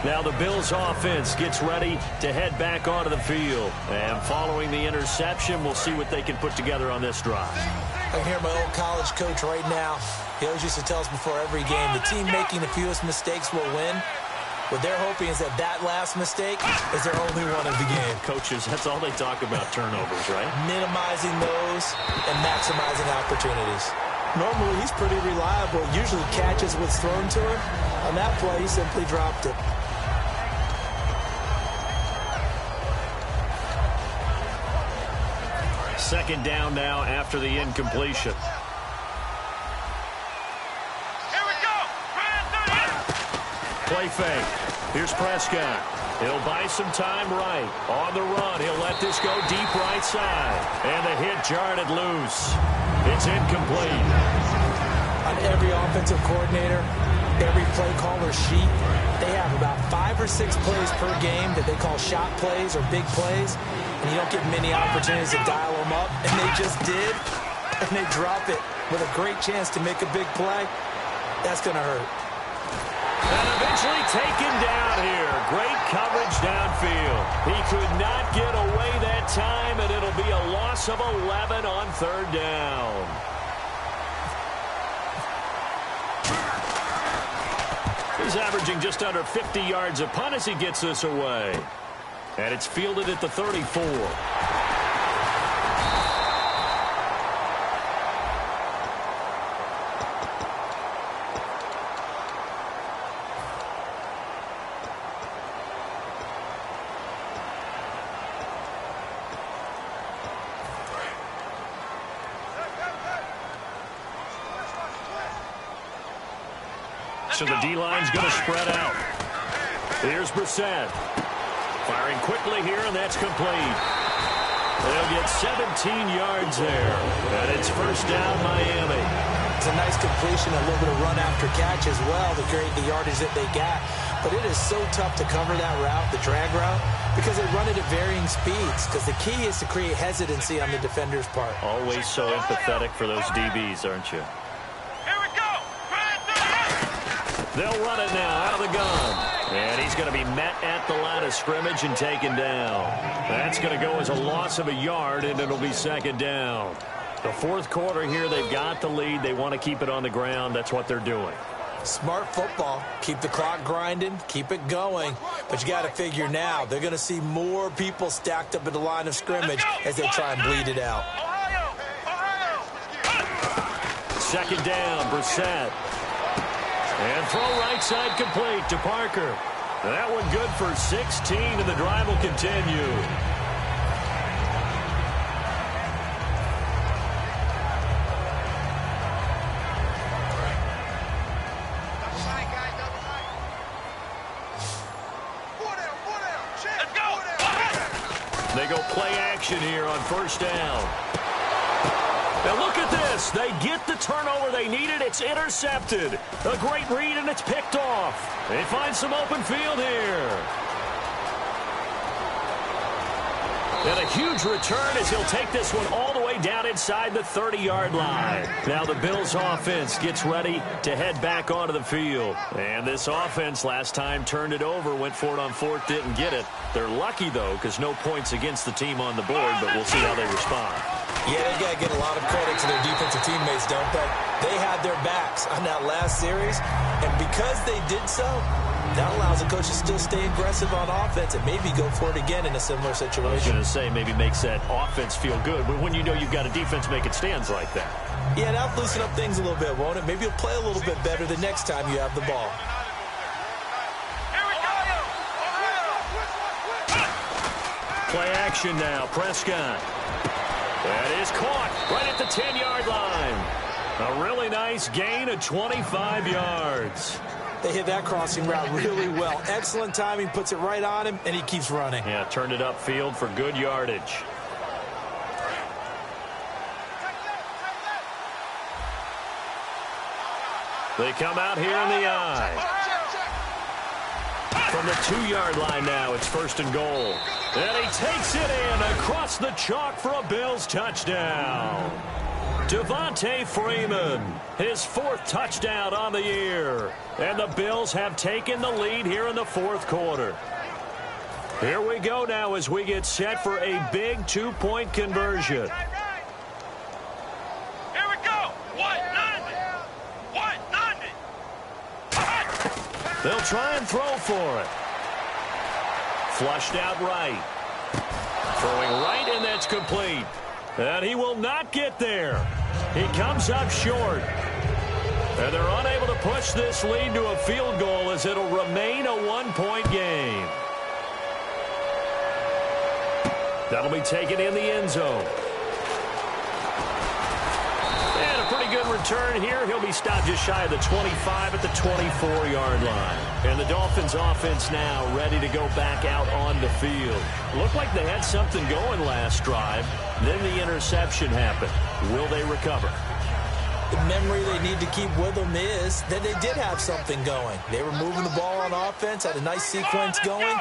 Now the Bills offense gets ready to head back onto the field. And following the interception, we'll see what they can put together on this drive. I can hear my old college coach right now. He always used to tell us before every game, the team making the fewest mistakes will win. What they're hoping is that that last mistake is their only one of the game. Coaches, that's all they talk about, turnovers, right? Minimizing those and maximizing opportunities. Normally, he's pretty reliable. Usually catches what's thrown to him. On that play, he simply dropped it. Second down now after the incompletion. Here we go. Play fake. Here's Prescott. He'll buy some time right. On the run, he'll let this go deep right side. And the hit jarred it loose. It's incomplete. On every offensive coordinator, every play caller sheet, they have about 5 or 6 plays per game that they call shot plays or big plays. And you don't get many opportunities to dial them up. And they just did. And they drop it with a great chance to make a big play. That's going to hurt. And eventually taken down here. Great coverage downfield. He could not get away that time, and it'll be a loss of 11 on third down. He's averaging just under 50 yards a punt as he gets this away. And it's fielded at the 34. So the D-line's going to spread out. Here's Brissett. Firing quickly here, and that's complete. They'll get 17 yards there. And it's first down, Miami. It's a nice completion, a little bit of run after catch as well to create the yardage that they got. But it is so tough to cover that route, the drag route, because they run it at varying speeds. Because the key is to create hesitancy on the defender's part. Always so empathetic for those DBs, aren't you? They'll run it now out of the gun. And he's going to be met at the line of scrimmage and taken down. That's going to go as a loss of a yard, and it'll be second down. The fourth quarter here, they've got the lead. They want to keep it on the ground. That's what they're doing. Smart football. Keep the clock grinding. Keep it going. But you got to figure now, they're going to see more people stacked up at the line of scrimmage as they try and bleed it out. Second down, Brissett. And throw right side complete to Parker. That one good for 16, and the drive will continue. They go play action here on first down. Now look at this. They get the turnover they needed. It's intercepted. A great read, and it's picked off. They find some open field here. And a huge return as he'll take this one all the way down inside the 30-yard line. Now the Bills offense gets ready to head back onto the field. And this offense last time turned it over, went for it on fourth, didn't get it. They're lucky, though, because no points against the team on the board, but we'll see how they respond. Yeah, they got to get a lot of credit to their defensive teammates, don't they? They had their backs on that last series, and because they did so, that allows the coach to still stay aggressive on offense and maybe go for it again in a similar situation. I was going to say maybe makes that offense feel good, but when you know you've got a defense making stands like that. Yeah, that'll loosen up things a little bit, won't it? Maybe you'll play a little bit better the next time you have the ball. Play action now, Prescott. That is caught right at the 10-yard line. A really nice gain of 25 yards. They hit that crossing route really well. Excellent timing, puts it right on him, and he keeps running. Yeah, turned it upfield for good yardage. They come out here in the eye. From the 2-yard line now, it's first and goal. And he takes it in across the chalk for a Bills touchdown. Devontae Freeman, his 4th touchdown on the year. And the Bills have taken the lead here in the fourth quarter. Here we go now as we get set for a big 2-point conversion. Here we go. 1-0. 1-0. They'll try and throw for it. Flushed out right. Throwing right, and that's complete. And he will not get there. He comes up short. And they're unable to push this lead to a field goal as it'll remain a one-point game. That'll be taken in the end zone. And a pretty good return here. He'll be stopped just shy of the 25 at the 24-yard line. And the Dolphins offense now ready to go back out on the field. Looked like they had something going last drive. Then the interception happened. Will they recover? The memory they need to keep with them is that they did have something going. They were moving the ball on offense, had a nice sequence going.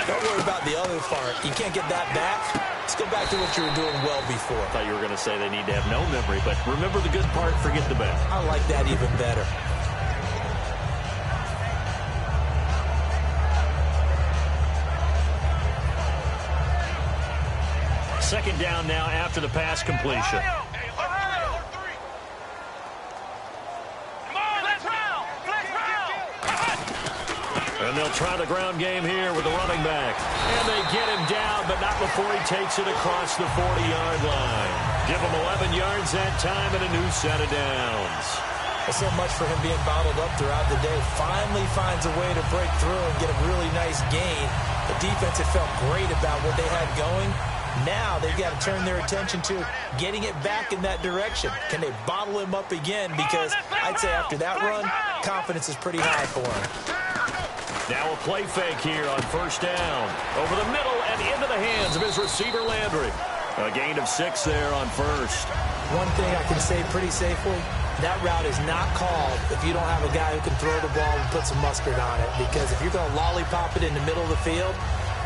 Don't worry about the other part. You can't get that back. Let's go back to what you were doing well before. I thought you were going to say they need to have no memory, but remember the good part, forget the bad. I like that even better. Second down now after the pass completion. And they'll try the ground game here with the running back. And they get him down, but not before he takes it across the 40-yard line. Give him 11 yards that time and a new set of downs. So much for him being bottled up throughout the day. Finally finds a way to break through and get a really nice gain. The defense had felt great about what they had going. Now they've got to turn their attention to getting it back in that direction. Can they bottle him up again? Because I'd say after that run, confidence is pretty high for him. Now a play fake here on first down. Over the middle and into the hands of his receiver, Landry. A gain of 6 there on first. One thing I can say pretty safely, that route is not called if you don't have a guy who can throw the ball and put some mustard on it. Because if you're going to lollipop it in the middle of the field,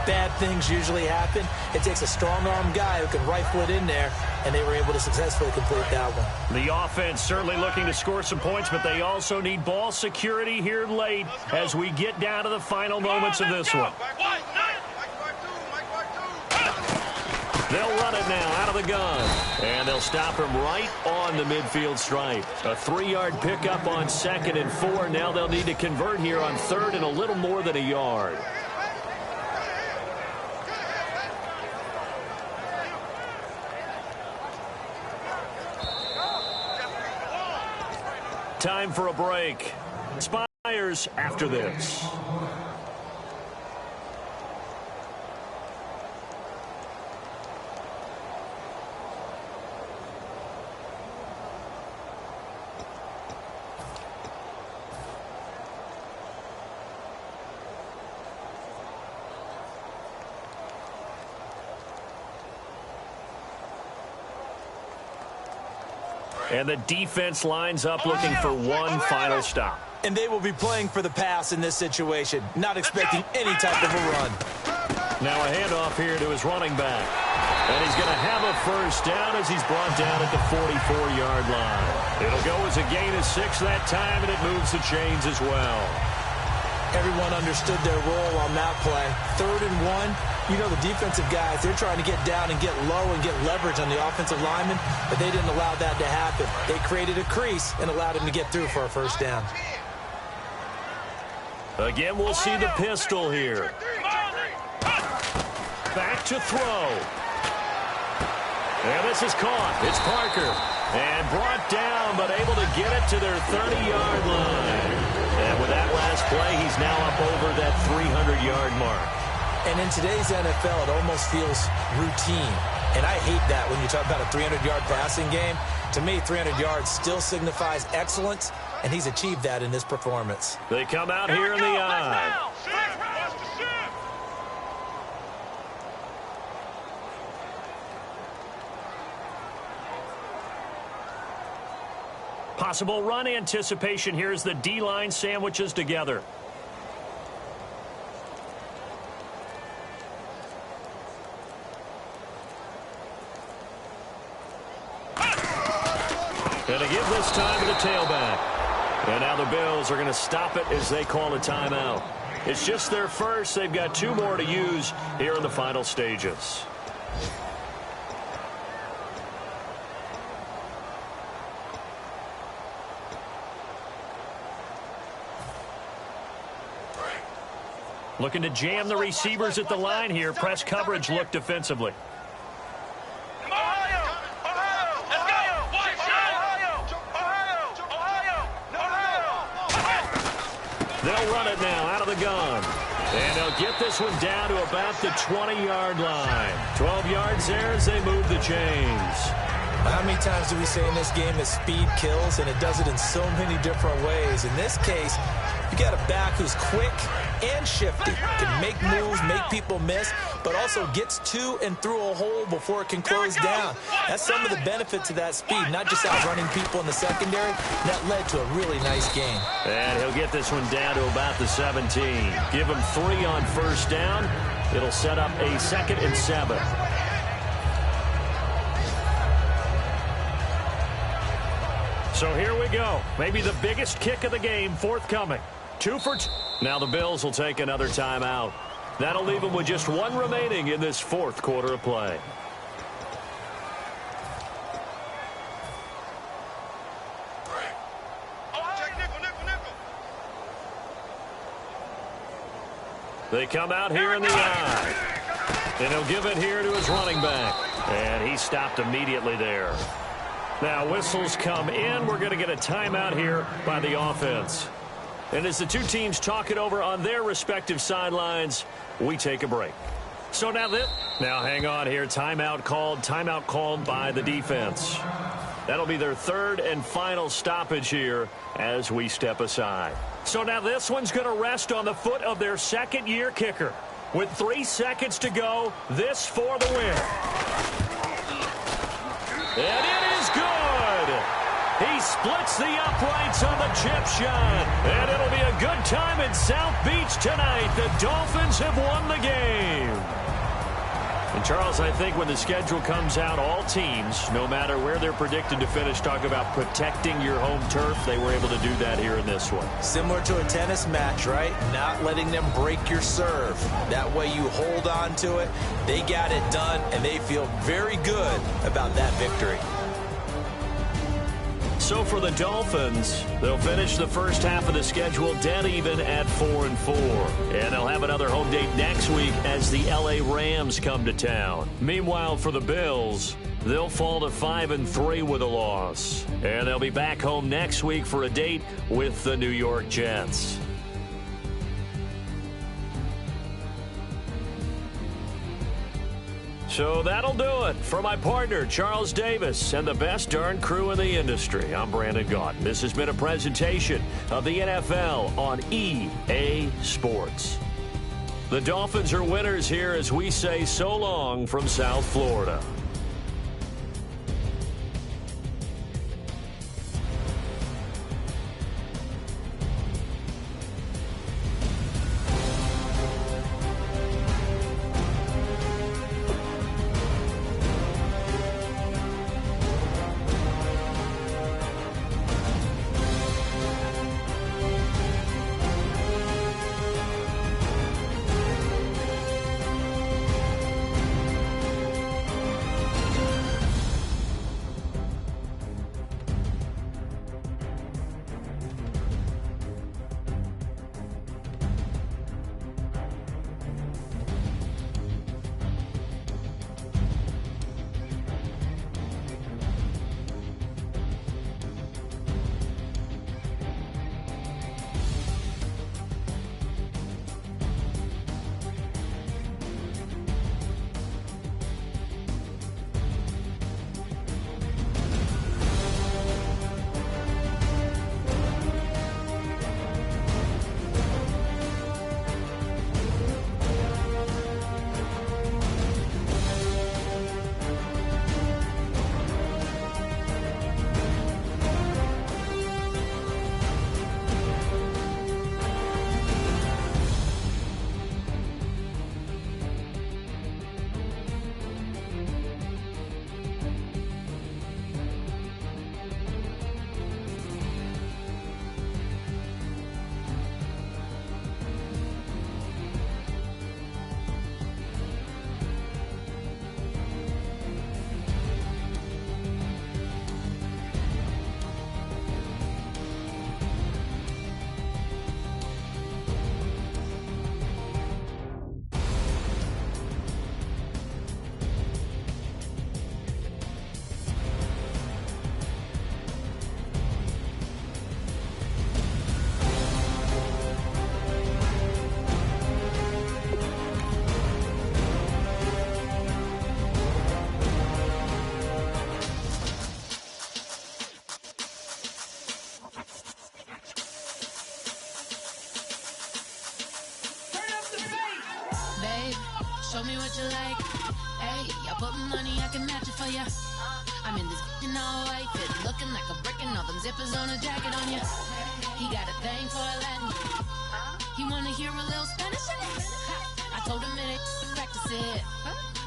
bad things usually happen. It takes a strong-arm guy who can rifle it in there, and they were able to successfully complete that one. The offense certainly looking to score some points, but they also need ball security here late as we get down to the final moments of this one. They'll run it now out of the gun, and they'll stop him right on the midfield stripe. A 3-yard pickup on 2nd and 4. Now they'll need to convert here on 3rd and a little more than a yard. Time for a break. Spires after this. And the defense lines up looking for one final stop. And they will be playing for the pass in this situation, not expecting any type of a run. Now a handoff here to his running back. And he's going to have a first down as he's brought down at the 44-yard line. It'll go as a gain of 6 that time, and it moves the chains as well. Everyone understood their role on that play. 3rd and 1. You know, the defensive guys, they're trying to get down and get low and get leverage on the offensive lineman, but they didn't allow that to happen. They created a crease and allowed him to get through for a first down. Again, we'll see the pistol here. Back to throw. And this is caught. It's Parker. And brought down, but able to get it to their 30-yard line. And with that last play, he's now up over that 300-yard mark. And in today's NFL, it almost feels routine. And I hate that when you talk about a 300-yard passing game. To me, 300 yards still signifies excellence, and he's achieved that in this performance. They come out here in the eye. Possible run anticipation here as the D-line sandwiches together. And a give this time to the tailback. And now the Bills are going to stop it as they call a timeout. It's just their first. They've got 2 more to use here in the final stages. Looking to jam the receivers at the line here. Press coverage look defensively. They'll run it now out of the gun. And they'll get this one down to about the 20-yard line. 12 yards there as they move the chains. How many times do we say in this game that speed kills, and it does it in so many different ways? In this case, you got a back who's quick and shifty, can make moves, make people miss, but also gets to and through a hole before it can close down. That's some of the benefits of that speed, not just outrunning people in the secondary. That led to a really nice game. And he'll get this one down to about the 17. Give him 3 on first down. It'll set up a 2nd and 7. So here we go. Maybe the biggest kick of the game forthcoming. 2 for 2. Now the Bills will take another timeout. That'll leave them with just 1 remaining in this 4th quarter of play. They come out here in the eye. And he'll give it here to his running back. And he stopped immediately there. Now whistles come in. We're going to get a timeout here by the offense. And as the two teams talk it over on their respective sidelines, we take a break. So now hang on here. Timeout called by the defense. That'll be their 3rd and final stoppage here as we step aside. So now this one's going to rest on the foot of their 2nd-year kicker. With 3 seconds to go, this for the win. And it is good. He splits the uprights on the chip shot. And it'll be a good time in South Beach tonight. The Dolphins have won the game. And, Charles, I think when the schedule comes out, all teams, no matter where they're predicted to finish, talk about protecting your home turf. They were able to do that here in this one. Similar to a tennis match, right? Not letting them break your serve. That way you hold on to it. They got it done, and they feel very good about that victory. So for the Dolphins, they'll finish the first half of the schedule dead even at 4-4. And they'll have another home date next week as the LA Rams come to town. Meanwhile, for the Bills, they'll fall to 5-3 with a loss. And they'll be back home next week for a date with the New York Jets. So that'll do it for my partner, Charles Davis, and the best darn crew in the industry. I'm Brandon Gaudin. This has been a presentation of the NFL on EA Sports. The Dolphins are winners here as we say so long from South Florida. show me what you like. Hey, I put money, I can match it for ya. I'm in this all white fit, looking like a brick and all them zippers on a jacket on ya. He got a thing for Latin. He wanna hear a little Spanish in it. I told him it ain't practice it.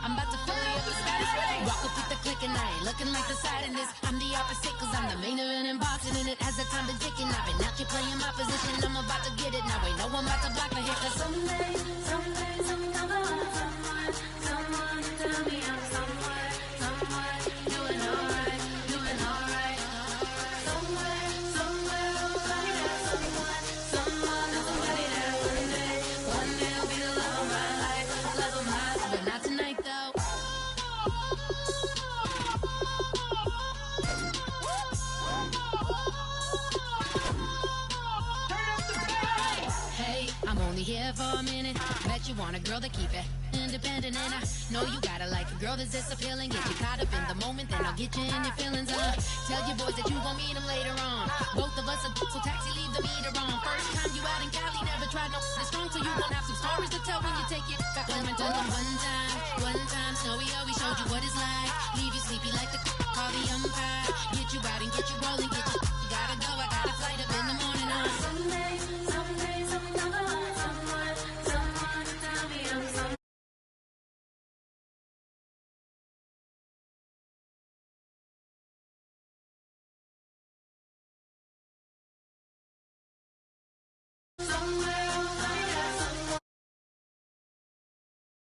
I'm about to fill you up with Scottish rings. Walk up with the click and I ain't looking like the side in this. I'm the opposite cause I'm the main event in boxing and it has the time been ticking. I've been out here playing my position. I'm about to get it now. Ain't no one about to block the hit cause someday I'm gonna want someone to tell me I'm someone doing alright. Somewhere I'll find out someone somebody that one day will be the love of my life, but not tonight though. I'm only here for a minute. Bet you want a girl to keep it independent, and I know you gotta like a girl that's this appealing. Get you caught up in the moment, then I'll get you in your feelings. Tell your boys that you gon' meet them later on. Both of us are so taxi, leave the meter on. First time you out in Cali, never tried no this strong, so you gon' have some stories to tell when you take it back home and tell them one time, Snowy always showed you what it's like. Leave you sleepy like the call the umpire. Get you out and get you rolling, get you gotta go, I gotta